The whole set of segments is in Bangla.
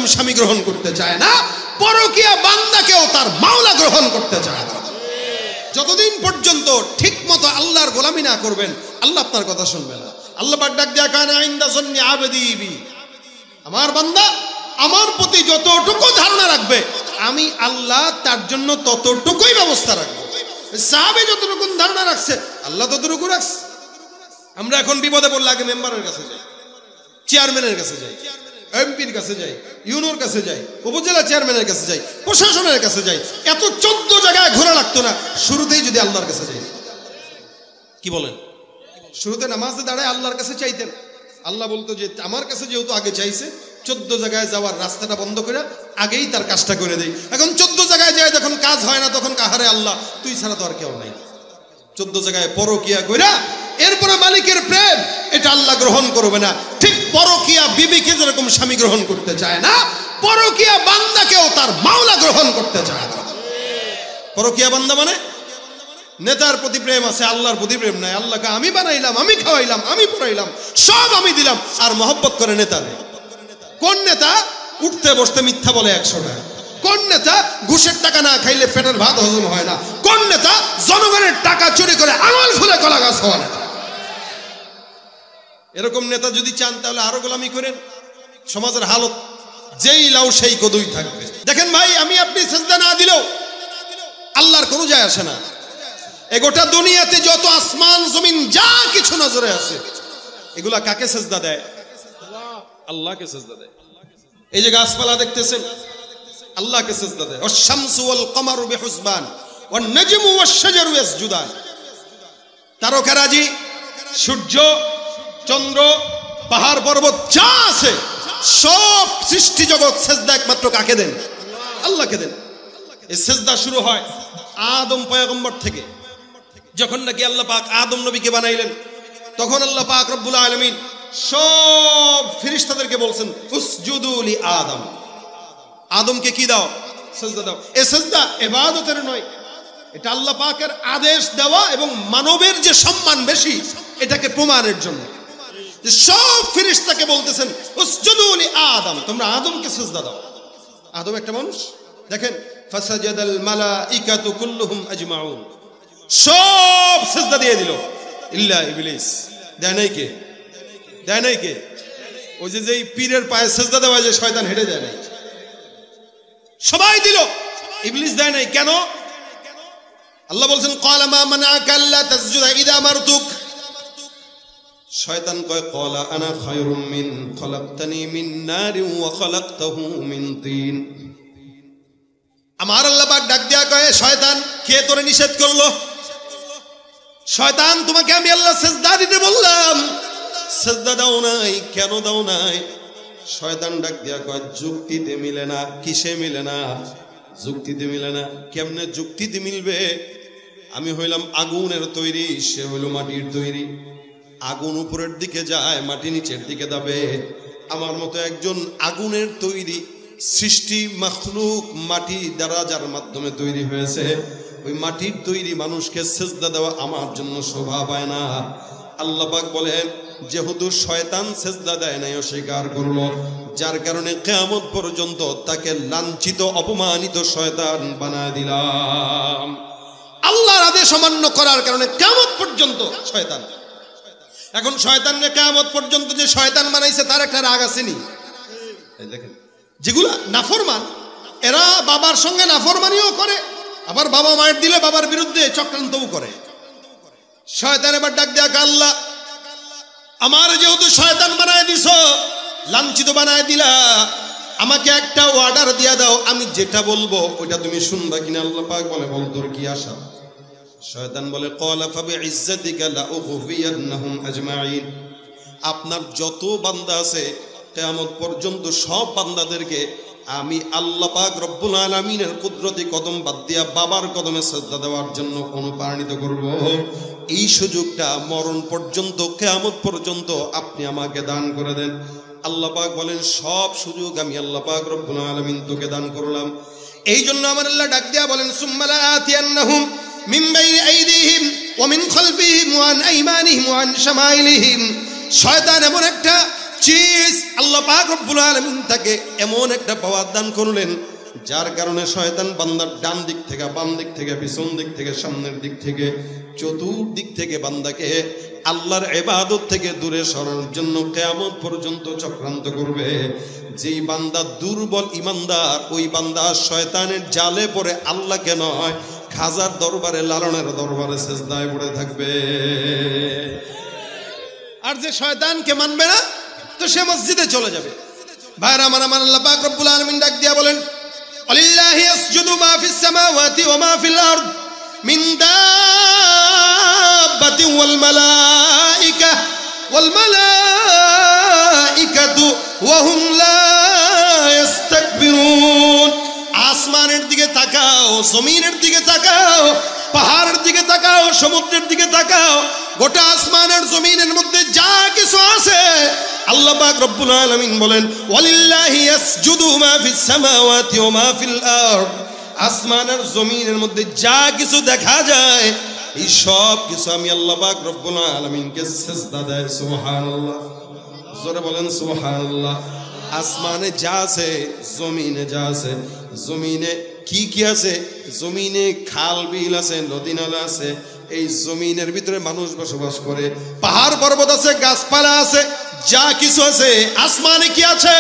যেরকম স্বামী গ্রহণ করতে চায় না, পরকীয়া বান্দাকেও তার মাওলা গ্রহণ করতে চায় না। যতদিন পর্যন্ত ঠিক মতো আল্লাহর গোলামি না করবেন, আল্লাহ আপনার কথা শুনবে না। আল্লাহ পাক ডাক দিয়া কানা ইনদা যন্নি আবদি বি, আমার বান্দা আমার প্রতি যতটুকু ধারণা রাখবে আমি আল্লাহ তার জন্য ততটুকুই ব্যবস্থা রাখবো। সাহাবী যতটুকু ধারণা রাখছে আল্লাহ ততটুকু রাখছে। আমরা এখন বিপদে পড়লে আগে মেম্বারের কাছে যাই, চেয়ারম্যানের কাছে যাই, এমপির কাছে যাই, ইউনোর কাছে যাই, উপজেলা চেয়ারম্যানের কাছে যাই, প্রশাসনের কাছে যাই। এত 14 জায়গায় ঘোরা লাগতো না শুরুতেই যদি আল্লাহর কাছে যাই। কি বলেন? শুরুতে নামাজে দাঁড়ায় আল্লাহর কাছে চাইতেন, আল্লাহ বলতো যে আমার কাছে যেহেতু আগে চাইছে 14 জায়গায় যাওয়ার রাস্তাটা বন্ধ করে আগেই তার কাজটা করে দেই। এখন 14 জায়গায় যায় যখন কাজ হয় না তখন কাহারে আল্লাহ তুই ছাড়া তো আর কেউ নাই। 14 জায়গায় পরকিয়া কইরা এরপরে মালিকের প্রেম, এটা আল্লাহ গ্রহণ করবে না। ঠিক পরকিয়া বিবিকে যেরকম স্বামী গ্রহণ করতে চায় না, পরকিয়া বান্দাকেও তার মাওলা গ্রহণ করতে চায় না। পরকিয়া বান্দা মানে নেতার প্রতি প্রেম আছে, আল্লাহর প্রতি প্রেম নাই। আল্লাহকে আমি বানাইলাম, আমি খাওয়াইলাম, আমি পড়াইলাম, সব আমি দিলাম, আর মহব্বত করে নেতারে। কোন নেতা উঠতে বসতে মিথ্যা বলে 100 টাকা? কোন নেতা ঘুষের টাকা না খাইলে পেটের ভাত হজম হয় না? কোন নেতা জনগণের টাকা চুরি করে আঙুল ফুলে কলা গাছ হওয়া নেতা? এরকম নেতা যদি চান তাহলে আরো গোলামি করেন। সমাজের হালত যেই লাউ সেই কদুই থাকবে। দেখেন ভাই, আমি আপনি সেজদা না দিলেও আল্লাহর কোনো যায় আসে না। এ গোটা দুনিয়াতে যত আসমান জমিন যা কিছু নজরে আছে এগুলা কাকে সেজদা দেয়? আল্লাহকে সেজদা দেয়। এই যে গাছপালা দেখতেছেন আল্লাহকে সেজদা দেয়। ওয়াশ-শামসু ওয়াল কমারু বিহুসবান ওয়ান নাজমু ওয়াশ-শাজারু ইয়াসজুদান। তারকারাজি, সূর্য, চন্দ্র, পাহাড় পর্বত যা আছে সব সৃষ্টি জগৎ সেজদা একমাত্র কাকে দেন? আল্লাহকে দেন। এই সেজদা শুরু হয় আদম পয়গম্বর থেকে। যখন নাকি আল্লাহ পাক আদম নবীকে বানাইলেন তখন আল্লাহ পাক রব্বুল আলামিন সব ফেরেশতাদেরকে বলছেন উসজুদু লি আদম। আদমকে কি দাও? সেজদা দাও। এই সেজদা ইবাদতের নয়, এটা আল্লাহ পাকের আদেশ দেওয়া এবং মানবের যে সম্মান বেশি এটাকে প্রমাণের জন্য সব ফেরেশতাকে বলতেছেন উসজুদু লি আদম, তোমরা আদমকে সেজদা দাও। আদম একটা মানুষ। দেখেন ফাসাজাদাল মালাইকাতু কুল্লুহুম আজমাউন, সব সেজদা দিয়ে দিল ইল্লা ইবলিস। দেয় নাই কে? দেয় নাই কে? ওই যে যেই পীরের পায়ে সেজদা দেওয়া যে শয়তান হেঁটে যায় নাই, সবাই দিল, ইবলিস দেয় নাই। কেন? আল্লাহ বলছেন ক্বালা মা মানাআকা আল্লা তাসজুদা ইযা আমারতুক। শয়তান কয় ক্বালা আনা খায়রুম মিন খলাকতানি মিন নারিন ওয়া খলাকতাহু মিন তিন। আমার আল্লাহ পাক ডাক দিয়া কয় শয়তান কে তোরে নিষেধ করলো? শয়তান তোমাকে আমি আল্লাহ সেজদা দিতে বললাম, সেজদা দাও নাই, কেন দাও নাই? শয়তান ডাক দিয়া কয় যুক্তিতে মিলে না। কিসে মিলে না? যুক্তিতে মিলে না। কেমনে যুক্তিতে মিলবে? আমি হইলাম আগুনের তৈরি, সে হইল মাটির তৈরি। আগুন উপরের দিকে যায়, মাটি নিচের দিকে যাবে। আমার মতো একজন আগুনের তৈরি সৃষ্টি মাখলুক মাটি দ্বারা যার মাধ্যমে তৈরি হয়েছে, ওই মাটির তৈরি মানুষকে সেজদা দেওয়া আমার জন্য শোভা পায় না। আল্লাহ পাক বলেন যেহেতু শয়তান সেজদা দেয় নাই, অস্বীকার করলো, যার কারণে কিয়ামত পর্যন্ত তাকে লাঞ্ছিত অপমানিত শয়তান বানায় দিলাম। আল্লাহর আদেশ অমান্য করার কারণে কিয়ামত পর্যন্ত শয়তান। এখন শয়তানকে কিয়ামত পর্যন্ত যে শয়তান বানাইছে তার একটা রাগ আসেনি? এই দেখেন যেগুলা নাফরমান, এরা বাবার সঙ্গে নাফরমানিও করে, আবার বাবা মায়ের দিলে বাবার বিরুদ্ধে চক্রান্তও করে। শয়তান এবার ডাক দেয়া আল্লাহ আমার যেহেতু শয়তান বানায় দিছ, লাঞ্ছিত বানায় দিলা, আমাকে একটা অর্ডার দিয়া দাও, আমি যেটা বলবো ওইটা তুমি শুনবা কিনা? আল্লাহ পাক বলে বল তোর কি আশা? শয়তান বলে ক্বালা ফাবিইজ্জাতিকা লাউগফিয়ান্নাহুম আজমাইন। আপনার যত বান্দা আছে কিয়ামত পর্যন্ত সব বান্দাদেরকে আমি আল্লাহ পাক রব্বুল আলামিনের কুদরতি কদম বাদ দিয়া বাবার কদমে সেজদা দেওয়ার জন্য অনুপ্রাণিত করব। এই সুযোগটা মরণ পর্যন্ত কিয়ামত পর্যন্ত আপনি আমাকে দান করে দেন। আল্লাহ পাক বলেন সব সুযোগ আমি আল্লাহ পাক রব্বুল আলামিন তোকে দান করলাম। এই জন্য আমার আল্লাহ ডাক দিয়া বলেন সুম্মা লাআতিয়ান্নাহুম মিন বাইনি আইদিহিম ওয়া মিন খালফিহিম ওয়া আন আইমানিহিম ওয়া আন শামাইলিহিম। শয়তান এমন একটা চিজ আল্লাহ পাক রব্বুল আলামিন তাকে এমন একটা পাওয়ার দান করলেন, যার কারণে শয়তান বান্দার ডান দিক থেকে, বাম দিক থেকে, পিছন দিক থেকে, সামনের দিক থেকে, চতুর্দিক থেকে বান্দাকে আল্লাহর ইবাদত থেকে দূরে সরানোর জন্য কিয়ামত পর্যন্ত চক্রান্ত করবে। যেই বান্দা দুর্বল ইমানদার, ওই বান্দা শয়তানের জালে পড়ে আল্লাহকে নয়, খাজার দরবারে, লালনের দরবারে সিজদায় পড়ে থাকবে। আর যে শয়তানকে মানবে না, তো সে মসজিদে চলে যাবে। ভাইরা আমার, আল্লাহ পাক রব্বুল আলামিন ডাক দিয়া বলেন, আলিল্লাহি ইয়াসজুদু মা ফিস সামাওয়াতি ওয়া মা ফিল আরদ মিন দাব্বাতিন ওয়াল মালাইকাতু ওয়া হুম লা ইস্তাকবিরুন। আসমানের দিকে তাকাও, জমিনের দিকে তাকাও, পাহাড়ের দিকে তাকাও, সমুদ্রের দিকে তাকাও, গোটা আসমানের জমিনের মধ্যে যা কিছু আছে, আল্লাহ পাক রব্বুল আলামিন বলেন, ওয়ালিল্লাহি ইয়াসজুদু মা ফিস সামাওয়াতি ওয়া মা ফিল আরদ। আসমানের জমিনের মধ্যে যা কিছু দেখা যায়, এই সব কিছু আমি আল্লাহ পাক রব্বুল আলামিনকে সিজদা দেয়। সুবহানাল্লাহ, জোরে বলেন সুবহানাল্লাহ। আসমানে যা আছে, জমিনে যা আছে, জমিনে কি কি আছে? জমিনে খাল বিল আছে, নদী নালা আছে, এই জমিনের ভিতরে মানুষ বসবাস করে, পাহাড় পর্বত আছে, গাছপালা আছে, যা কিছু আছে। আসমানে কি আছে?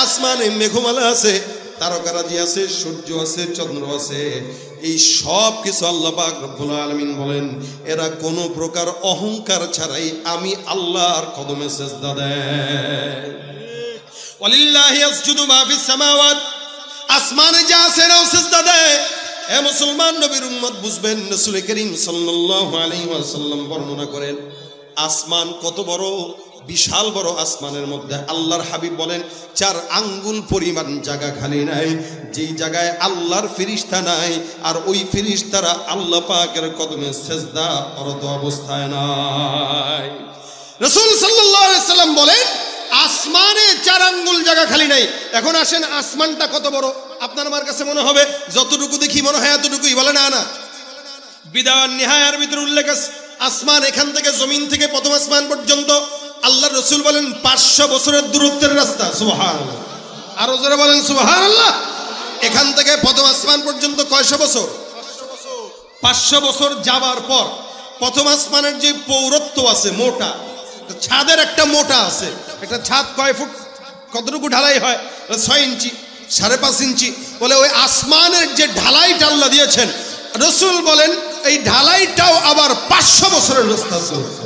আসমানে মেঘমালা আছে, তারকারাজি আছে, সূর্য আছে, চন্দ্র আছে। এই সব কিছু আল্লাহ পাক রব্বুল আলামিন বলেন, এরা কোনো প্রকার অহংকার ছাড়াই আমি আল্লাহর কদমে সিজদা দেয়। ওয়ালিল্লাহি ইয়াসজুদু মা ফিস সামাওয়াত, আসমানে যা আছে এরাও সিজদা দেয়। এ মুসলমান নবীর উম্মত বুঝবেন, রাসূল করিম সাল্লাল্লাহু আলাইহি ওয়াসাল্লাম বর্ণনা করেন, আসমান কত বড়, বিশাল বড়। আসমানের মধ্যে আল্লাহর হাবিব বলেন 4 আঙ্গুল পরিমাণ জায়গা খালি নাই, যেই জায়গায় আল্লাহর ফেরেশতা নাই, আর ওই ফেরেশতারা আল্লাহ পাকের কদমে সিজদা করত অবস্থায় নাই। রাসূল সাল্লাল্লাহু আলাইহি ওয়াসাল্লাম বলেন, আসমানে 4 আঙ্গুল জায়গা খালি নাই। এখন আসেন, আসমানটা কত বড়? আপনার আমার কাছে মনে হবে যতটুকু দেখি মনে হয় এতটুকুই, বলে না? না, বিদায় নিহায়ার ভিতরে উল্লেখ আছে, আসমান এখান থেকে, জমিন থেকে প্রথম আসমান পর্যন্ত আল্লাহর রাসূল বলেন 500 বছরের দূরত্বের রাস্তা। সুবহানাল্লাহ, আরো জোরে বলেন সুবহানাল্লাহ। এখান থেকে প্রথম আসমান পর্যন্ত কয়শো বছর? 500 বছর যাবার পর প্রথম আসমানের যে পৌরত্ব আছে, মোটা ছাদের একটা মোটা আছে, একটা ছাদ কয় ফুট, কতটুকু ঢালাই হয়? 6 ইঞ্চি, 5.5 ইঞ্চি। বলে ওই আসমানের যে ঢালাইটা আল্লাহ দিয়েছেন, রাসূল বলেন এই ঢালাইটাও আবার 500 বছরের রাস্তা চলছে।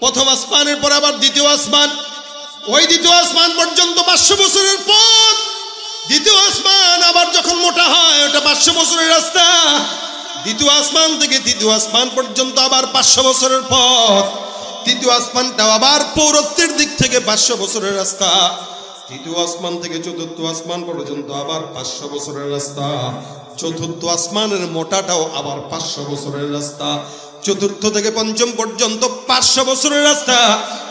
প্রথম আসমানের পর আবার দ্বিতীয় আসমান, ওই দ্বিতীয় আসমান পর্যন্ত 500 বছরের পথ। দ্বিতীয় আসমান আবার যখন মোটা হয়, ওটা 500 বছরের রাস্তা। দ্বিতীয় আসমান থেকে তৃতীয় আসমান পর্যন্ত আবার 500 বছরের পথ। তৃতীয় আসমানটাও আবার পৌরত্বের দিক থেকে 500 বছরের রাস্তা। তৃতীয় আসমান থেকে চতুর্থ আসমান পর্যন্ত আবার 500 বছরের রাস্তা। চতুর্থ আসমানের মোটাটাও আবার 500 বছরের রাস্তা। চতুর্থ থেকে পঞ্চম পর্যন্ত 500 বছরের রাস্তা।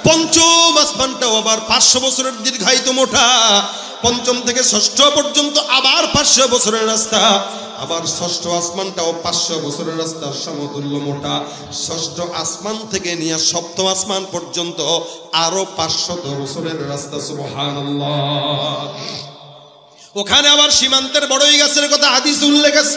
পঞ্চম আসমানটাও আবার 500 বছরের দীর্ঘায়িত মোটা। পঞ্চম থেকে ষষ্ঠ পর্যন্ত আবার 500 বছরের রাস্তা। আবার ষষ্ঠ আসমানটাও 500 বছরের রাস্তার সমতুল্য মোটা। ষষ্ঠ আসমান থেকে নিয়ে সপ্তম আসমান পর্যন্ত আরো 500 বছরের রাস্তা। সুবহানাল্লাহ। ওখানে আবার সীমান্তের বড়ই গাছের কথা হাদিস উল্লেখ আছে,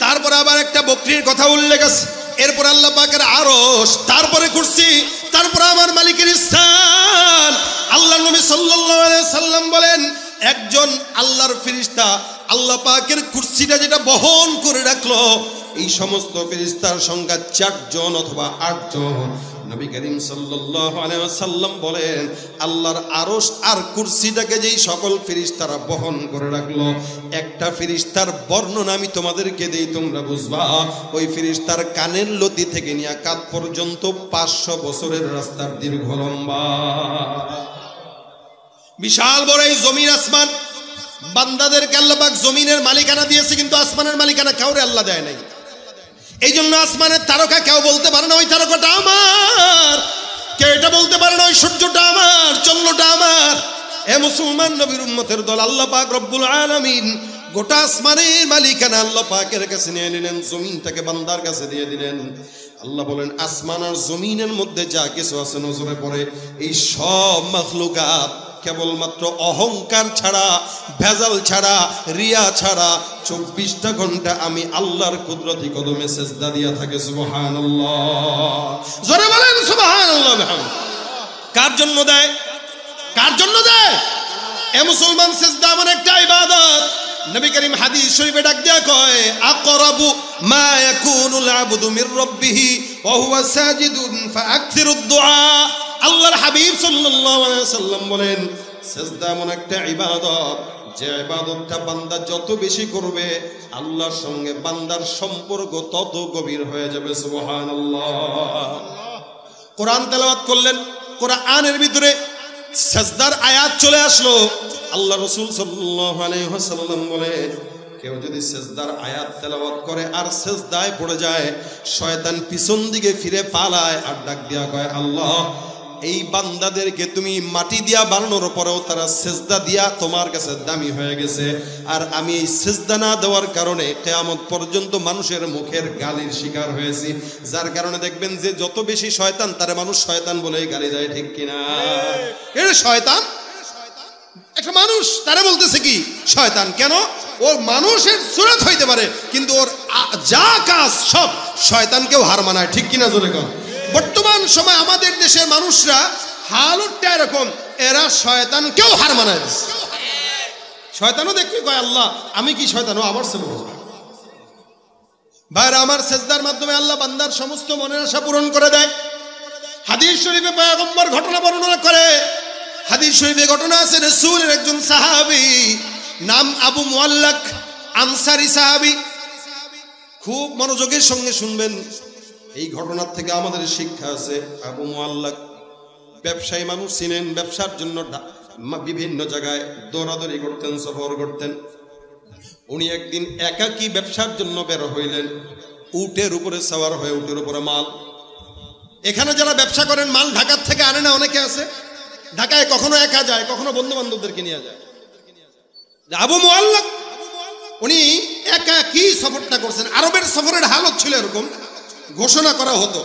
তারপরে আবার একটা বকরির কথা উল্লেখ আছে, এরপর আল্লাহ পাকের আরশ, তারপরে কুরসি, তারপরে আমার মালিকের স্থান। আল্লাহ নবী সাল্লাল্লাহু আলাইহি সাল্লাম বলেন, একজন আল্লাহর ফেরেশতা আল্লাহ পাকের কুরসিটা যেটা বহন করে রাখলো, এই সমস্ত ফেরেশতার সংখ্যা 4 জন অথবা 8 জন। নবী করিম সাল্লাল্লাহু আলাইহি ওয়াসাল্লাম বলেন, আল্লাহর আরশ আর কুরসিটাকে যেই সকল ফেরেশতারা বহন করে রাখলো, একটা ফেরেশতার বর্ণনা আমি তোমাদেরকে দেই, তোমরা বুঝবা। ওই ফেরেশতার কানের লতি থেকে নিয়ে কাঁধ পর্যন্ত 500 বছরের রাস্তার দীর্ঘ লম্বা। বিশাল বড় এই জমিন আসমান, বান্দাদেরকে আল্লাহ পাক জমিনের মালিকানা দিয়েছে, কিন্তু আসমানের মালিকানা কাউরে আল্লাহ দেয় নাই। এই জন্য আসমানের তারকা কেউ বলতে পারে না ওই তারকাটা আমার, কেউ এটা বলতে পারে না ওই সূর্যটা আমার, চন্দ্রটা আমার। এ মুসলমান নবীর উম্মতের দল, আল্লাহ পাক রব্বুল আলামিন গোটা আসমানের মালিকানা আল্লাহ পাকের কাছে নিয়ে নিলেন, জমিনটাকে বান্দার কাছে দিয়ে দিলেন। আল্লাহ বলেন আসমান আর জমিনের মধ্যে যা কিছু আছে নজরে পড়ে এই সব মাখলুকাত কেবলমাত্র অহংকার ছাড়া, ভেজাল ছাড়া, রিয়া ছাড়া 24টা ঘন্টা আমি আল্লাহর কুদরতি কদমে সেজদা দিয়া থাকে। সুবহানাল্লাহ, জোরে বলেন সুবহানাল্লাহ। কার জন্য দেয়? কার জন্য দেয়? এ মুসলমান, সেজদা এমন একটা ইবাদত, নবী করিম হাদিস শরীফে ডাক দিয়া কয় আকরাবু মা ইয়াকুনুল আবদু মির রাব্বিহি ওয়া হুয়া সাজিদুন ফাআকসিরুদ দুআ। আল্লাহর হাবিব সাল্লাল্লাহু আলাইহি ওয়াসাল্লাম বলেন সেজদা এমন একটা ইবাদত যে ইবাদতটা বান্দা যত বেশি করবে আল্লাহর সঙ্গে বান্দার সম্পর্ক তত গভীর হয়ে যাবে। সুবহানাল্লাহ। কোরআন তেলাওয়াত করলেন, কোরআনের ভিতরে সেজদার আয়াত চলে আসলো। আল্লাহ রাসূল সাল্লাল্লাহু আলাইহি ওয়াসাল্লাম বলে কেউ যদি সেজদার আয়াত তেলাওয়াত করে আর সেজদায় পড়ে যায়, শয়তান পিছন দিকে ফিরে পালায় আর ডাক দিয়া কয় আল্লাহ এই বান্দাদেরকে তুমি মাটি দিয়া বানানোর পরেও তারা সেজদা দিয়া তোমার কাছে দামি হয়ে গেছে, আর আমি এই সেজদা না দেওয়ার কারণে কিয়ামত পর্যন্ত মানুষের মুখের গালির শিকার হয়েছি। যার কারণে দেখবেন যে যত বেশি শয়তান তারে মানুষ শয়তান বলেই গালি দেয়, ঠিক কিনা? এটা শয়তান, একটা মানুষ তারা বলতেছে কি শয়তান। কেন? ওর মানুষের সুরত হইতে পারে কিন্তু ওর যা কাজ সব শয়তানকেও হার মানায়, ঠিক কিনা? জোরে কর। বর্তমান সময় আমাদের দেশের মানুষরা হালতটা এরকম, এরা শয়তানকেও হার মানায় দিচ্ছে। শয়তানও দেখলে কয় আল্লাহ আমি কি শয়তানও আমার ছেলে ভাইরা আমার সেজদার মাধ্যমে আল্লাহ বান্দার সমস্ত মনের আশা পূরণ করে দেয়। হাদিস শরীফে পয়গম্বর ঘটনা বর্ণনা করে। হাদিস শরীফে ঘটনা আছে, রাসূলের একজন সাহাবী নাম আবু মুআল্লাক, আনসারী সাহাবী। খুব মনোযোগের সঙ্গে শুনবেন, এই ঘটনার থেকে আমাদের শিক্ষা আছে। আবু মুআল্লাক ব্যবসায়ী মানুষ ছিলেন, ব্যবসার জন্য বিভিন্ন জায়গায় দৌড়াদৌড়ি করতেন, সফর করতেন। উনি একদিন একাকী ব্যবসার জন্য বের হইলেন, উটের উপরে সওয়ার হয়ে, উটের উপরে মাল। এখানে যারা ব্যবসা করেন মাল ঢাকার থেকে আনে না, অনেকে আছে ঢাকায় কখনো একা যায়, কখনো বন্ধু বান্ধবদেরকে নিয়ে যায়। আবু মুআল্লাক উনি একাকী সফরটা করছেন। আরবের সফরের হালত ছিল এরকম, ঘোষণা করা হতো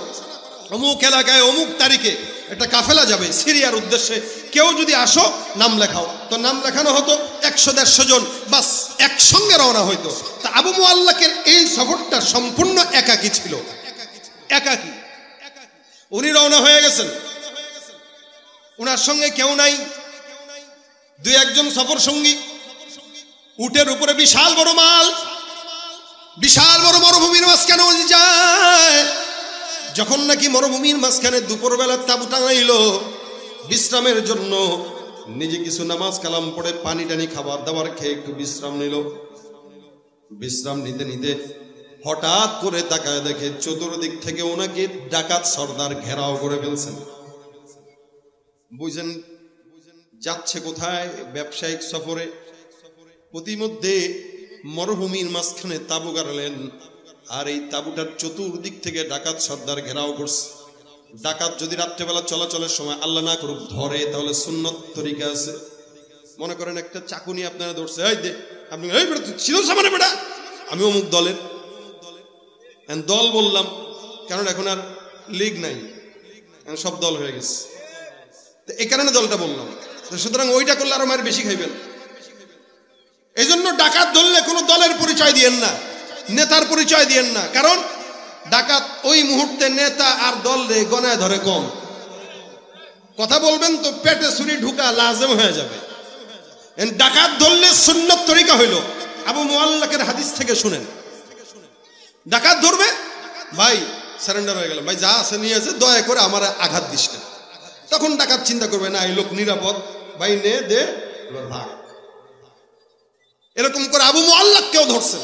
অমুক এলাকায় অমুক তারিখে একটা কাফেলা যাবে সিরিয়ার উদ্দেশ্যে, কেউ যদি আসো নাম লেখাও। তো নাম লেখানো হতো 100-150 জন, বাস একসঙ্গে রওনা হইতো। তা আবু মুআল্লাকের এই সফরটা সম্পূর্ণ একাকী ছিল, একাকী। উনি রওনা হয়ে গেছেন, ওনার সঙ্গে কেউ নাই, 2-1 সফর সঙ্গী। উটের উপরে বিশাল বড় মাল, বিশাল বড় মরুভূমির মাঝখানে যায়। যখন নাকি মরুভূমির মাঝখানে দুপুরবেলা তাঁবু টাঙাইলো বিশ্রামের জন্য, নিজে কিছু নামাজ কালাম পড়ে পানি টানি খাবার দাবার খেয়ে একটু বিশ্রাম নিল। বিশ্রাম নিতে নিতে হঠাৎ করে তাকায় দেখে চতুর্দিক থেকে ওনাকে ডাকাত সর্দার ঘেরাও করে ফেলছেন। বুঝেন যাচ্ছে কোথায়? ব্যবসায়িক সফরে। প্রতিমধ্যে মরুভূমির মাঝখানে তাঁবু গাড়লেন, আর এই তাঁবুটার চতুর্দিক থেকে ডাকাত সর্দার ঘেরাও করছে। ডাকাত যদি রাত্রেবেলা চলাচলের সময় আল্লাহ না করুক ধরে, তাহলে সুন্নত তরিকা আছে। মনে করেন একটা চাকুনি আপনারা ধরছে, এই দে আপনি, এই বেটা তুই ছিল সামনে বেটা, আমি অমুক দলের দল বললাম, কারণ এখন আর লীগ নাই, সব দল হয়ে গেছে, এই কারণে দলটা বললাম। সুতরাং ওইটা করলে আরো মায়ের বেশি খাইবেন। এই জন্য ডাকাত ধরলে কোনো দলের পরিচয় দিয়েন না, নেতার পরিচয় দিয়েন না, কারণ ডাকাত ওই মুহূর্তে নেতা আর দল রে গনায় ধরে কম। কথা বলবেন তো পেটে ছুরি ঢুকা লাজেম হয়ে যাবে। ডাকাত ধরলে সুন্নত তরিকা হইল। আবু মুআল্লাকের হাদিস থেকে শুনেন, ডাকাত ধরবে, ভাই সারেন্ডার হয়ে গেল, ভাই যা আছে নিয়ে আছে, দয়া করে আমার আঘাত দিস না। তখন ডাকাত চিন্তা করবে না এই লোক নিরাপদ, ভাই নে দে ভাগ। এরকম করে আবু মুআল্লাক কেউ ধরছে।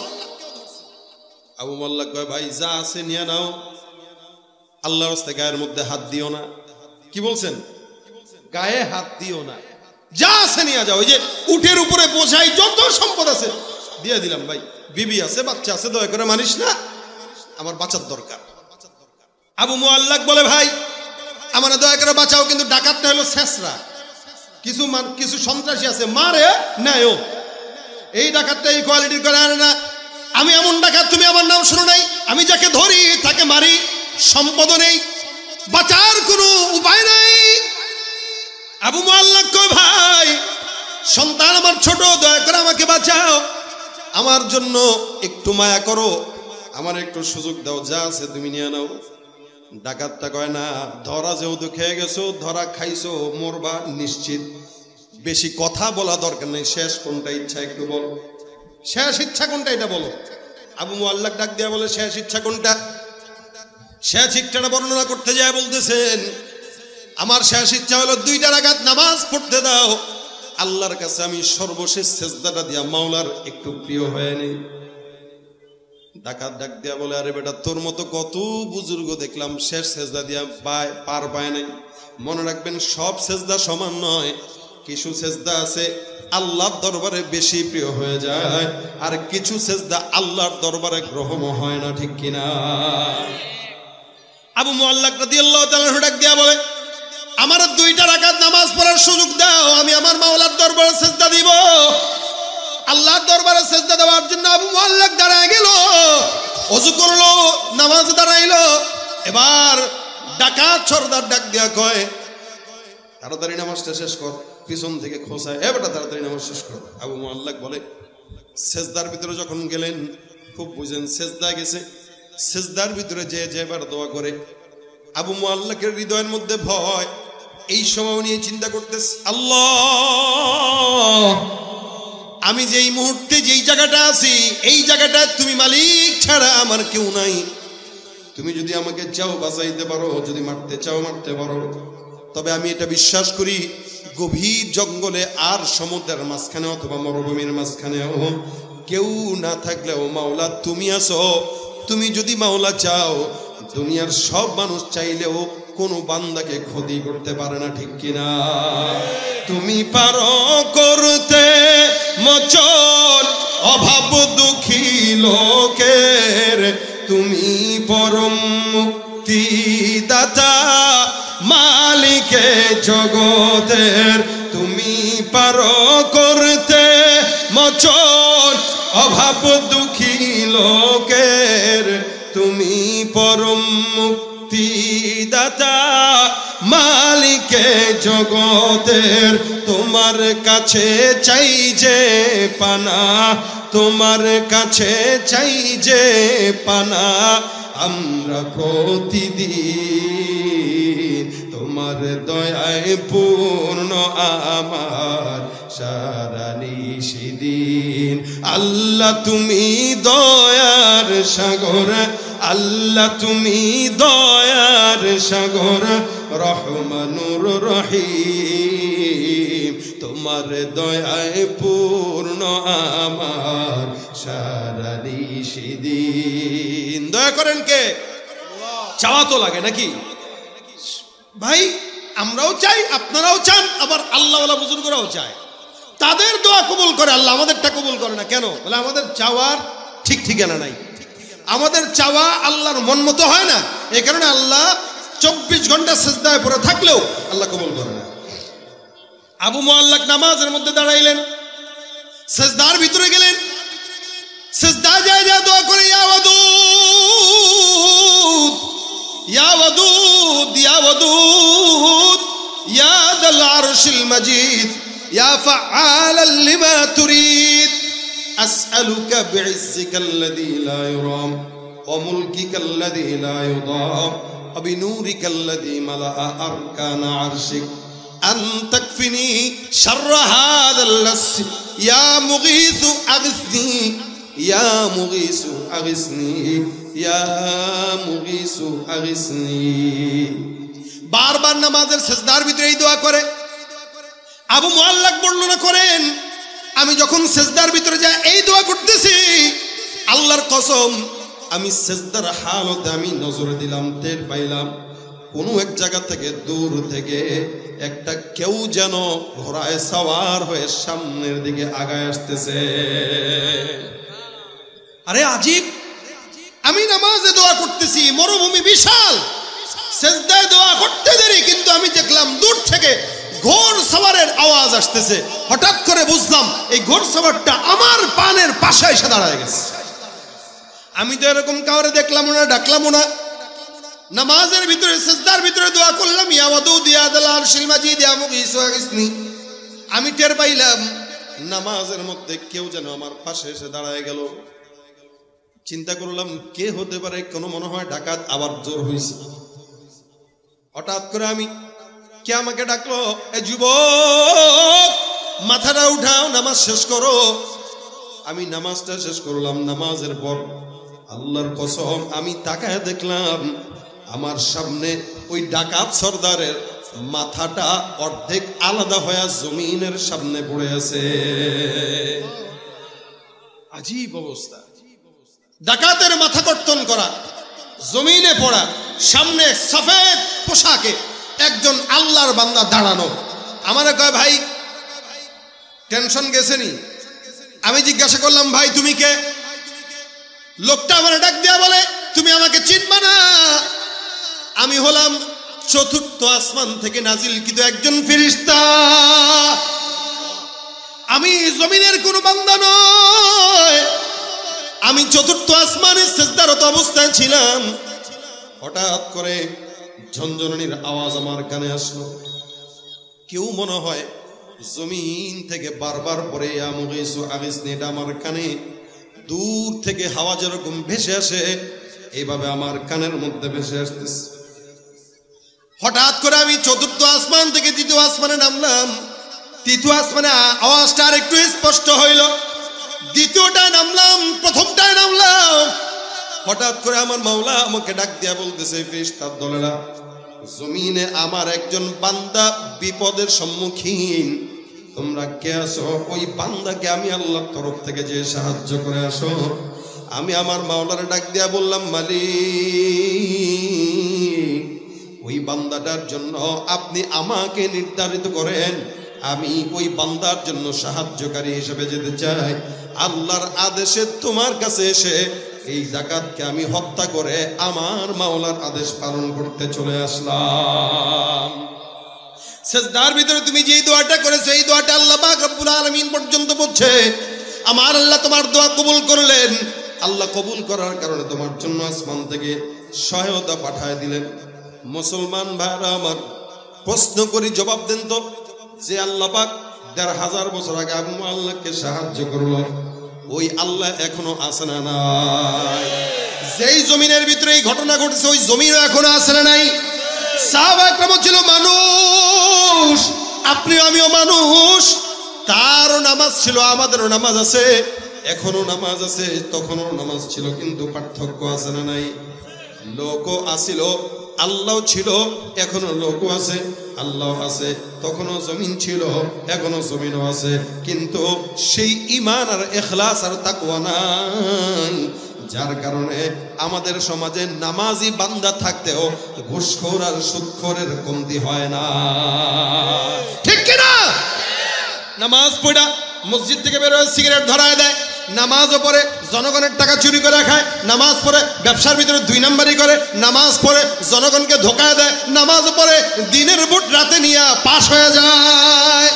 আবু মুআল্লাক কয় ভাই যা আছে নিয়ে নাও, আল্লাহর রাস্তায় গায়ের মধ্যে হাত দিও না। কি বলছেন? গায়ে হাত দিও না, যা আছে নিয়ে যাও। ওই যে উটের উপরে বোঝাই যত সম্পদ আছে দিয়ে দিলাম, ভাই বিবি আছে বাচ্চা আছে, দয়া করে মানিস না, আমার বাঁচার দরকার। আবু মুআল্লাক বলে ভাই আমার দয়া করে বাঁচাও, কিন্তু ডাকাতটা হলো শেষরা, কিছু সন্ত্রাসী আছে মারে নেয়। এই ডাকাতটা এই কোয়ালিটির করে আনে না। আমি এমন ডাকাত তুমি আমার নাম শুনো নাই, আমি যাকে ধরি তাকে মারি, সম্পদ নেই, বাঁচার কোনো উপায় নাই। আবু মুআল্লাক কয়, ভাই সন্তান আমার ছোট, দয়া করে আমাকে বাঁচাও, আমার জন্য একটু মায়া করো, আমার একটু সুযোগ দাও, যা আছে তুমি নিয়ে নাও। ডাকাতটা কয়, না, ধরা যেহেতু খেয়ে গেছো, ধরা খাইছো, মরবা নিশ্চিত, বেশি কথা বলা দরকার নেই, শেষ কোনটা ইচ্ছা একটু বলো, শেষ ইচ্ছা কোনটা এটা বলো। আবু মুআল্লাক ডাক দিয়া বলে, শেষ ইচ্ছা কোনটা? শেষ ইচ্ছাটা বর্ণনা করতে যায় বলতেছেন, আমার শেষ ইচ্ছা হলো 2 রাকাত নামাজ পড়তে দাও, আল্লাহর কাছে আমি সর্বশেষ সেজদাটা দিয়া মাওলার একটু প্রিয় হয়ে নেই। ডাকাত ডাক দিয়া বলে, আরে বেটা, তোর মতো কত বুজুর্গ দেখলাম শেষ সেজদা দিয়া পার পায় নাই। মনে রাখবেন, সব সেজদা সমান নয়, কিছু সেজদা আছে আল্লাহর দরবারে বেশি প্রিয় হয়ে যায়, আর কিছু সেজদা আল্লাহর দরবারে গ্রহণ হয় না, ঠিক কিনা? আবু মুআল্লাক রাদিয়াল্লাহু তাআলা ডাক দিয়া বলে, আমার 2 রাকাত নামাজ পড়ার সুযোগ দাও, আমি আমার মাওলার দরবারে সেজদা দিব। আল্লাহর দরবারে সেজদা দেওয়ার জন্য আবু মুআল্লাক দাঁড়ায় গেল, ওযু করলো, নামাজ দাঁড়াইলো। এবার ডাকাত সর্দার ডাক দিয়া কয়, তাড়াতাড়ি নামাজটা শেষ কর। পিছন থেকে খোঁচায়, এ বেটা তাড়াতাড়ি নামাজ শেষ কর। আবু মুআল্লাক বলে, সেজদার ভিতরে যখন গেলেন, খুব বুঝেন, সেজদা গেছে, সেজদার ভিতরে যে এবার দোয়া করে। আবু মুআল্লাকের হৃদয়ের মধ্যে ভয়, এই সময় নিয়ে চিন্তা করতেছে, আল্লাহ, আমি যেই মুহূর্তে যেই জায়গাটা আছি, এই জায়গাটা তুমি মালিক ছাড়া আমার কেউ নাই। তুমি যদি আমাকে চাও বাঁচাইতে পারো, যদি মারতে চাও মারতে পারো, তবে আমি এটা বিশ্বাস করি, গভীর জঙ্গলে আর সমুদ্রের মাঝখানে অথবা মরুভূমির মাঝখানেও কেউ না থাকলেও মাওলা তুমি আছো। তুমি যদি মাওলা চাও, দুনিয়ার সব মানুষ চাইলেও কোনো বান্দাকে ক্ষতি করতে পারে না, ঠিক কিনা? তুমি পারো করতে মোচন অভাব দুঃখী লোকের, তুমি পরম মুক্তিদাতা মালিকে জগতের। তুমি পারো করতে মোচন অভাব দুঃখী লোকের, তুমি পরম মুক্তিদাতা মালিকে জগতের। তোমার কাছে চাই যে পানা, তোমার কাছে চাই যে পানা, আমরা প্রতিদিন তোমার দয়ায় পূর্ণ আমার সারা নিশিদিন। আল্লাহ তুমি দয়ার সাগর, আল্লাহ তুমি দয়ার সাগর, রহমানুর রহিম, তোমার দয়ায় পূর্ণ আমার সারা নিশিদিন। দয়া করেন কে? চাওয়া তো লাগে নাকি ভাই? আমরাও চাই, আপনারাও চান, আবার আল্লাহওয়ালা বুজুর্গরাও চায়, তাদের দোয়া কবুল করে আল্লাহ, আমাদেরটা কবুল করে না কেন? বলে আমাদের চাওয়ার ঠিক ঠিকানা নাই, আমাদের চাওয়া আল্লাহর মন মতো হয় না, এই কারণে আল্লাহ 24 ঘন্টা সেজদায় পড়ে থাকলেও আল্লাহ কবুল করে না। আবু মুআল্লাক নামাজের মধ্যে দাঁড়াইলেন, সেজদার ভিতরে গেলেন, সেজদা যায় যা দোয়া করে, ইয়া ওয়াদুদ ইয়া ওয়াদুদ ইয়া ওয়াদুদ ইয়া যাল আরশিল মাজিদ ইয়া ফাআলাল লিমা তুরিদ আসআলুকা বিইজ্জিকাল্লাযী লা ইউরাম ওয়া মুলকিকাল্লাযী লা ইউদাম ওয়া বিনূরিকাল্লাযী মালাআ আরকানা আরশিক আন তাকফিনি শাররা হাযাল লাসি ইয়া মুগীসু আগিসনি ইয়া মুগীসু আগিসনি ইয়া মুগীসু আগিসনি। বারবার নামাজের সেজদার ভিতরে এই দোয়া করে। আবু মুআল্লাক বর্ণনা করেন, আমি যখন সেজদার ভিতরে যাই এই দোয়া করতেছি, আল্লাহর কসম আমি সেজদার হালতে আমি নজরে দিলাম, টের পাইলাম কোন এক জায়গা থেকে দূর থেকে একটা কেউ যেন ঘোড়ায় সওয়ার হয়ে সামনের দিকে আগায় আসতেছে। আরে আজীব, আমি নামাজে দোয়া করতেছি, মরুভূমি বিশাল, সেজদায় দোয়া করতে দেরি, কিন্তু আমি দেখলাম দূর থেকে ঘোড় সওয়ারের আওয়াজ আসতেছে। হঠাৎ করে বুঝলাম এই ঘোড় সওয়ারটা আমার পানের পাশে এসে দাঁড়ায় গেছে। আমি তো এরকম কাউরে দেখলাম না, ডাকলাম না, নামাজের ভিতরে সিজদার ভিতরে দোয়া করলাম, ইয়া ওয়াদুদ ইয়া যাল আরশিল মাজিদ ইয়া মুগীসু আগিসনি। আমি টের পাইলাম নামাজের মধ্যে কেউ যেন আমার পাশে এসে দাঁড়ায় গেল। চিন্তা করলাম কে হতে পারে, কোনো মনে হয় ডাকাত আবার জোর হয়েছে। হঠাৎ করে আমি, কে আমাকে ডাকলো, এ যুবক মাথাটা উঠাও, নামাজ শেষ করো। আমি নামাজটা শেষ করলাম। নামাজের পর আল্লাহর কসম আমি তাকায় দেখলাম আমার সামনে ওই ডাকাত সর্দারের মাথাটা অর্ধেক আলাদা হয়ে জমিনের সামনে পড়ে আছে। আজীব অবস্থা, ডাকাতের মাথা কর্তন করা, জমিনে পড়া, সামনে সফেদ পোশাকে একজন আল্লাহর বান্দা দাঁড়ানো। আমারে কয় ভাই টেনশন গেছেনি? আমি জিজ্ঞাসা করলাম ভাই তুমি কে? লোকটা আমার ডাক দিয়া বলে তুমি আমাকে চিনবা না, আমি হলাম চতুর্থ আসমান থেকে নাজিলকৃত একজন ফেরেশতা, আমি জমিনের কোনো বান্দা নয়, আমি চতুর্থ আসমানে সিজদারত অবস্থায় ছিলাম। হঠাৎ করে ঝনঝনানির আওয়াজ আমার কানে আসলো। কেউ মনে হয় জমিন থেকে বারবার পরে ইয়া মুগীসু আগিসনি, এটা আমার কানে দূর থেকে হাওয়া যেরকম ভেসে আসে এইভাবে আমার কানের মধ্যে ভেসে আসতেছে। হঠাৎ করে আমি চতুর্থ আসমান থেকে তৃতীয় আসমানে নামলাম। তৃতীয় আসমানে আওয়াজটা আর একটু স্পষ্ট হইল। দ্বিতীয়টায় নামলাম, প্রথমটায় নামলাম। হঠাৎ করে আমার মাওলা আমাকে ডাক দিয়া বলতেছে, ফেরেশতার দলেরা, জমিনে আমার একজন বান্দা বিপদের সম্মুখীন, তোমরা কে আসো? ওই বান্দাকে আমি আল্লাহর তরফ থেকে যে সাহায্য করে আসো। আমি আমার মাওলারে ডাক দিয়া বললাম, মালিক ওই বান্দাটার জন্য আপনি আমাকে নির্ধারিত করেন, আমি ওই বান্দার জন্য সাহায্যকারী হিসেবে যেতে চাই। আল্লাহর আদেশে তোমার কাছে এসে এই জাকাতকে আমি হত্যা করে আমার মাওলার আদেশ পালন করতে চলে আসলাম। সিজদার ভিতরে তুমি যে দোয়াটা করেছো এই দোয়াটা আল্লাহ পাক রব্বুল আলামিন পর্যন্ত পৌঁছে আমার আল্লাহ তোমার দোয়া কবুল করলেন। আল্লাহ কবুল করার কারণে তোমার জন্য আসমান থেকে সহায়তা পাঠায় দিলেন। মুসলমান ভাইরা আমার, প্রশ্ন করি জবাব দেন তো, যে আল্লাহ পাক ১৫০০ বছর আগে আবু আল্লাহকে সাহায্য করলো, ওই আল্লাহ এখনো আছে না নাই? যেই জমিনের ভিতরে এই ঘটনা ঘটেছে ওই জমিনও এখনো আছে না নাই? সাহাবা একরাম ছিল মানুষ, আপনিও আমিও মানুষ। তারও নামাজ ছিল, আমাদেরও নামাজ আছে, এখনো নামাজ আছে, তখনও নামাজ ছিল, কিন্তু পার্থক্য আছে না নাই? লোকও আসিল, আল্লাহ ছিল, এখনো লোকও আছে, আল্লাহ আছে, তখনও জমিন ছিল, এখনো জমিনও আছে, কিন্তু সেই ঈমান আর ইখলাস আর তাকওয়া নাই, যার কারণে আমাদের সমাজে নামাজি বান্দা থাকতেও ঘুষখোর আর সুদখোরের কমতি হয় না। ঠিক কিনা? নামাজ পড়া মসজিদ থেকে বের হয়ে সিগারেট ধরায় দেয়, নামাজও পড়ে জনগণের টাকা চুরি করে খায়, নামাজ পড়ে ব্যবসার ভিতরে ২ নাম্বারি করে, নামাজ পড়ে জনগণকে ধোঁকা দেয়, নামাজ পড়ে দিনের ভোট রাতে নিয়ে পাশ হয়ে যায়।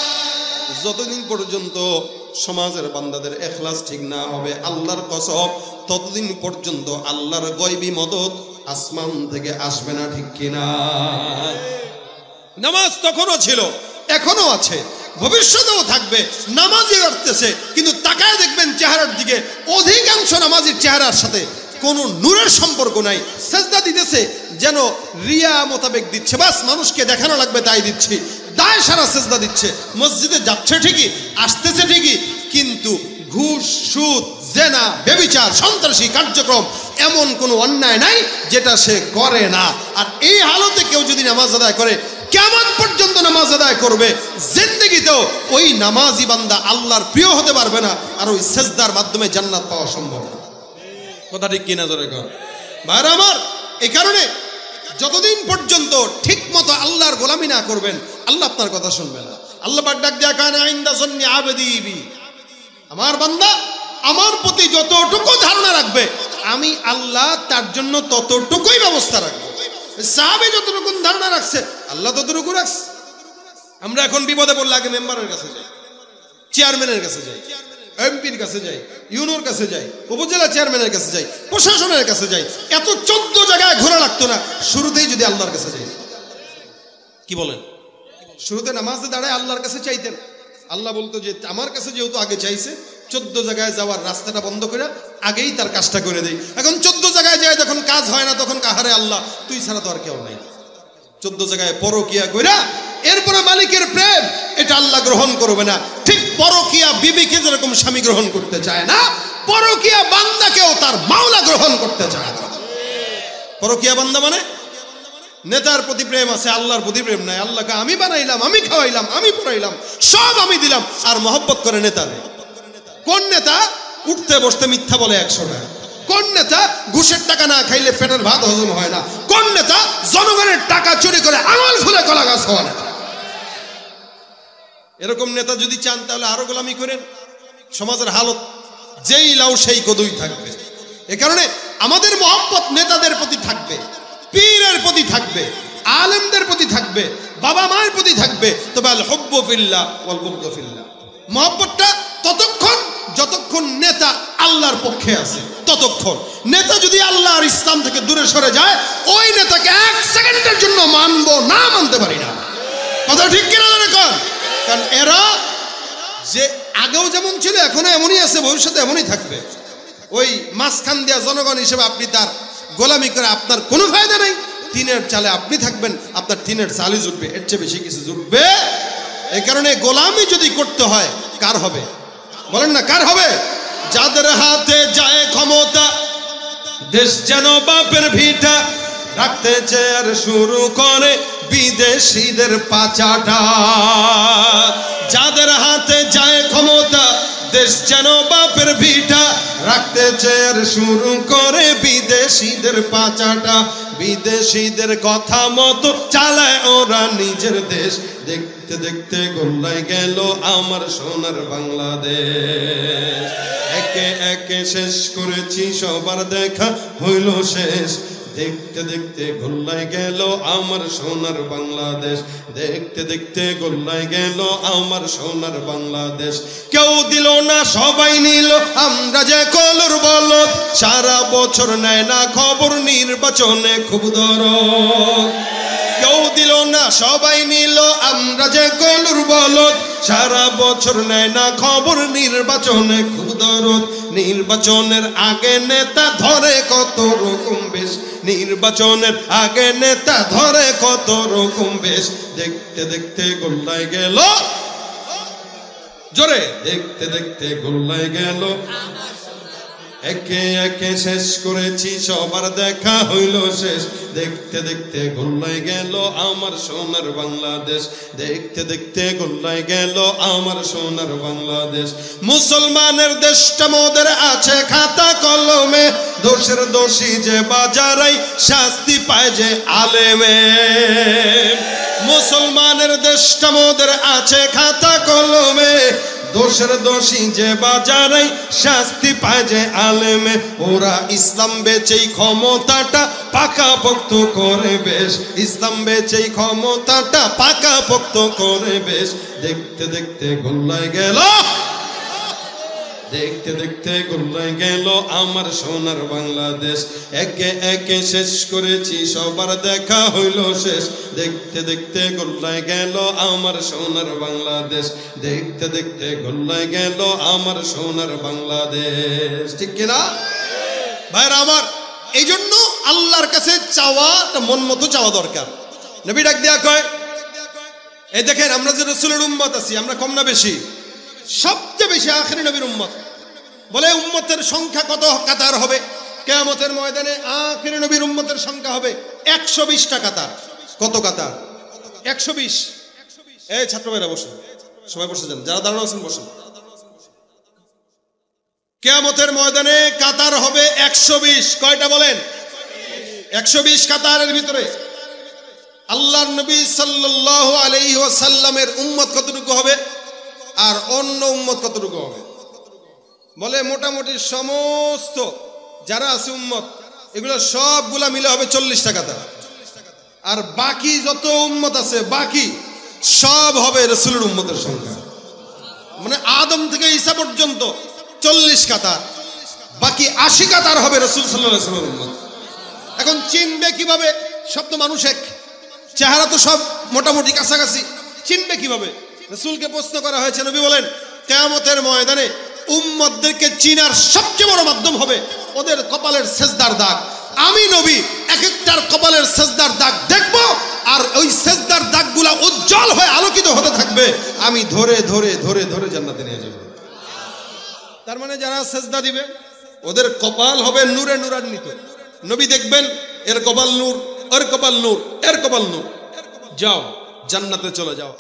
যতদিন পর্যন্ত সমাজের বান্দাদের ইখলাস ঠিক না হবে আল্লাহর কসম, ততদিন পর্যন্ত আল্লাহর গায়বী মদদ আসমান থেকে আসবে না। ঠিক কিনা? নামাজ তখনও ছিল, এখনো আছে, ভবিষ্যতেও থাকবে। নামাজি করতেছে, কিন্তু তাকায় দেখবেন চেহারার দিকে, অধিকাংশ নামাজির চেহারার সাথে কোনো নূরের সম্পর্ক নাই। সেজদা দিতেছে যেন রিয়া মোতাবেক দিচ্ছে, বাস মানুষকে দেখানো লাগবে তাই দিচ্ছি, দায় সারা সেজদা দিচ্ছে। মসজিদে যাচ্ছে ঠিকই, আসতেছে ঠিকই, কিন্তু ঘুষ, সুদ, জেনা, ব্যভিচার, সন্ত্রাসী কার্যক্রম এমন কোনো অন্যায় নাই যেটা সে করে না। আর এই হালতে কেউ যদি নামাজ আদায় করে, কিয়ামত পর্যন্ত নামাজ আদায় করবে, জিন্দেগিতেও ওই নামাজি বান্দা আল্লাহর প্রিয় হতে পারবে না, আর ওই সেজদার মাধ্যমে জান্নাত পাওয়া সম্ভব না। কথা ঠিক কিনা জোরে কর ভাইরা আমার। এই কারণে যতদিন পর্যন্ত ঠিক মতো আল্লাহর গোলামি না করবেন, আল্লাহ আপনার কথা শুনবে না। আল্লাহ পাক ডাক দেয়া কানা ইনদা যান্নি আবদি বি, আমার বান্দা আমার প্রতি যতটুকু ধারণা রাখবে আমি আল্লাহ তার জন্য ততটুকুই ব্যবস্থা রাখবো। সাহাবী যতটুকু ধারণা রাখছে আল্লাহ ততটুকু রাখছে। আমরা এখন বিপদে পড়লে আগে মেম্বারের কাছে যাই, চেয়ারম্যানের কাছে যাই, এমপির কাছে যাই, ইউনোর কাছে যাই, উপজেলা চেয়ারম্যানের কাছে যাই, প্রশাসনের কাছে যাই, এত 14 জায়গায় ঘোরা লাগতো না শুরুতেই যদি আল্লাহর কাছে যাই। কি বলেন? শুরুতে নামাজে দাঁড়ায় আল্লাহর কাছে চাইতেন, আল্লাহ বলতো যে আমার কাছে যেহেতু আগে চাইছে 14 জায়গায় যাওয়ার রাস্তাটা বন্ধ করে আগেই তার কাজটা করে দেই। এখন 14 জায়গায় যায় যখন কাজ হয় না তখন কাহারে আল্লাহ তুই ছাড়া তো আর কেউ নাই। 14 জায়গায় পরকিয়া কইরা এরপরে মালিকের প্রেম এটা আল্লাহ গ্রহণ করবে না। ঠিক পরকিয়া বিবিকে যেরকম স্বামী গ্রহণ করতে চায় না, পরকিয়া বান্দাকেও তার মাওলা গ্রহণ করতে চায় না। পরকিয়া বান্দা মানে নেতার প্রতি প্রেম আছে, আল্লাহর প্রতি প্রেম নাই। আল্লাহকে আমি বানাইলাম, আমি খাওয়াইলাম, আমি পড়াইলাম, সব আমি দিলাম, আর মহব্বত করে নেতারে। কোন নেতা উঠতে বসতে মিথ্যা বলে 100 টাকা? কোন নেতা ঘুষের টাকা না খাইলে পেটের ভাত হজম হয় না? কোন নেতা জনগণের টাকা চুরি করে আঙুল ফুলে কলা গাছ হওয়া নেতা? এরকম নেতা যদি চান তাহলে আরো গোলামি করেন। সমাজের হালত যেই লাউ সেই কদুই থাকবে। এ কারণে আমাদের মহব্বত নেতাদের প্রতি থাকবে, পীরের প্রতি থাকবে, আলেমদের প্রতি থাকবে, বাবা মায়ের প্রতি থাকবে। তবে আল হুব্বু ফিল্লাহ ওয়াল বুগদু ফিল্লাহ, মহব্বতটা ততক্ষণ যতক্ষণ নেতা আল্লাহর পক্ষে আছে ততক্ষণ। নেতা যদি আল্লাহ আর ইসলাম থেকে দূরে সরে যায়, ওই নেতাকে 1 সেকেন্ডের জন্য মানবো না, মানতে পারি না। কথা ঠিক কিনা জানেন? কারণ এরা যে আগেও যেমন ছিল এখনো এমনই আছে, ভবিষ্যতে এমনই থাকবে। ওই মাঝখান দিয়া জনগণ হিসেবে আপনি তার গোলামি করে আপনার কোনো ফায়দা নেই। টিনের চালে আপনি থাকবেন, আপনার টিনের চালই জুটবে, এর চেয়ে বেশি কিছু জুটবে। এই কারণে গোলামি যদি করতে হয় কার হবে? বলেন না, কার হবে? যাদের হাতে যায় ক্ষমতা, দেশ যেন বাপের ভিটা, রাখতে চেয়ার শুরু করে বিদেশিদের পাচাটা। যাদের হাতে যায় ক্ষমতা, দেশ যেন বাপের ভিটা, রাখতে চেয়ার শুরু করে বিদেশিদের পাচাটা। বিদেশিদের কথা মতো চালায় ওরা নিজের দেশ। দেখতে দেখতে গোল্লায় গেল আমার সোনার বাংলাদেশ। একে একে শেষ করেছি সবার দেখা হইল শেষ। দেখতে দেখতে গোল্লায় গেল আমার সোনার বাংলাদেশ। দেখতে দেখতে গোল্লায় গেল আমার সোনার বাংলাদেশ। কেউ দিল না সবাই নিল, আমরা যে কলর বলদ, সারা বছর নেয় না খবর, নির্বাচনে খুব দরদ। কেউ দিল না সবাই নিল, আমরা যে কলর বলদ, সারা বছর নেয় না খবর, নির্বাচনে খুব দরদ। নির্বাচনের আগে নেতা ধরে কত রকম বেশ, নির্বাচনের আগে নেতা ধরে কত রকম বেশ। দেখতে দেখতে গোল্লায় গেল, জোরে দেখতে দেখতে গোল্লায় গেল। একে একে শেষ করেছি সবার দেখা হইল শেষ। দেখতে দেখতে গোল্লায় গেল আমার সোনার বাংলাদেশ। দেখতে দেখতে গোল্লায় গেল আমার সোনার বাংলাদেশ। মুসলমানের দেশটা মোদের আছে খাতা কলমে, দোষের দোষী যে বাজারাই শাস্তি পায় যে আলেমে। মুসলমানের দেশটা মোদের আছে খাতা কলমে, দোষের দোষী যে বাজারাই শাস্তি পায় যে আলেমে। ওরা ইসলাম বেচেই ক্ষমতাটা পাকাপোক্ত করে বেশ, ইসলাম বেচেই ক্ষমতাটা পাকাপোক্ত করে বেশ। দেখতে দেখতে গোল্লায় গেল, দেখতে দেখতে গোল্লায় গেল আমার সোনার বাংলাদেশ। একে একে শেষ করেছি সবার দেখা হইল শেষ। দেখতে দেখতে গোল্লায় গেল আমার সোনার বাংলাদেশ। দেখতে দেখতে গোল্লায় গেল আমার সোনার বাংলাদেশ। ঠিক কিনা ভাইরা আমার? এই জন্য আল্লাহর কাছে চাওয়া মন মতো চাওয়া দরকার। নবী ডাক দেয়া কয়, এই দেখেন আমরা যে রাসূলের উম্মত আছি, আমরা কম না বেশি? সবচেয়ে বেশি আখেরি নবীর উম্মত। বলে উম্মতের সংখ্যা কত কাতার হবে কিয়ামতের ময়দানে? আখেরি নবীর উম্মতের সংখ্যা হবে 120টা কাতার। কত কাতার? 120। এই ছাত্র ভাইরা বসুন, সবাই বসে যান, যারা দাঁড়ানো আছেন বসুন। কিয়ামতের ময়দানে কাতার হবে 120। কয়টা বলেন? 120 কাতারের ভিতরে আল্লাহর নবী সাল্লাল্লাহু আলাইহি ওয়াসাল্লামের উম্মত কতটুকু হবে আর অন্য উম্মত কতটুকু হবে? বলে মোটামুটি সমস্ত যারা আছে উম্মত এগুলো সবগুলা মিলে হবে 40টা কাতার। আর বাকি যত উম্মত আছে বাকি সব হবে রাসূলের উম্মতের সংখ্যা। মানে আদম থেকে ঈসা পর্যন্ত 40 কাতার, বাকি 80 কাতার হবে রাসূল সাল্লাল্লাহু আলাইহি ওয়াসাল্লামের উম্মত। এখন চিনবে কিভাবে? সব তো মানুষ এক, চেহারা তো সব মোটামুটি কাছাকাছি, চিনবে কিভাবে? রাসূলকে প্রশ্ন করা হয়েছে, নবী বলেন কিয়ামতের ময়দানে উম্মতদেরকে চিনার সবচেয়ে বড় মাধ্যম হবে ওদের কপালের সেজদার দাগ। আমি নবী এক একটার কপালের সেজদার দাগ দেখব, আর ওই সেজদার দাগগুলা উজ্জ্বল হয়ে আলোকিত হতে থাকবে, আমি ধরে ধরে ধরে ধরে জান্নাতে নিয়ে যাব। তার মানে যারা সেজদা দিবে ওদের কপাল হবে নূরে নূরান্বিত। নবী দেখবেন এর কপাল নূর, এর কপাল নূর, এর কপাল নূর, যাও জান্নাতে চলে যাও।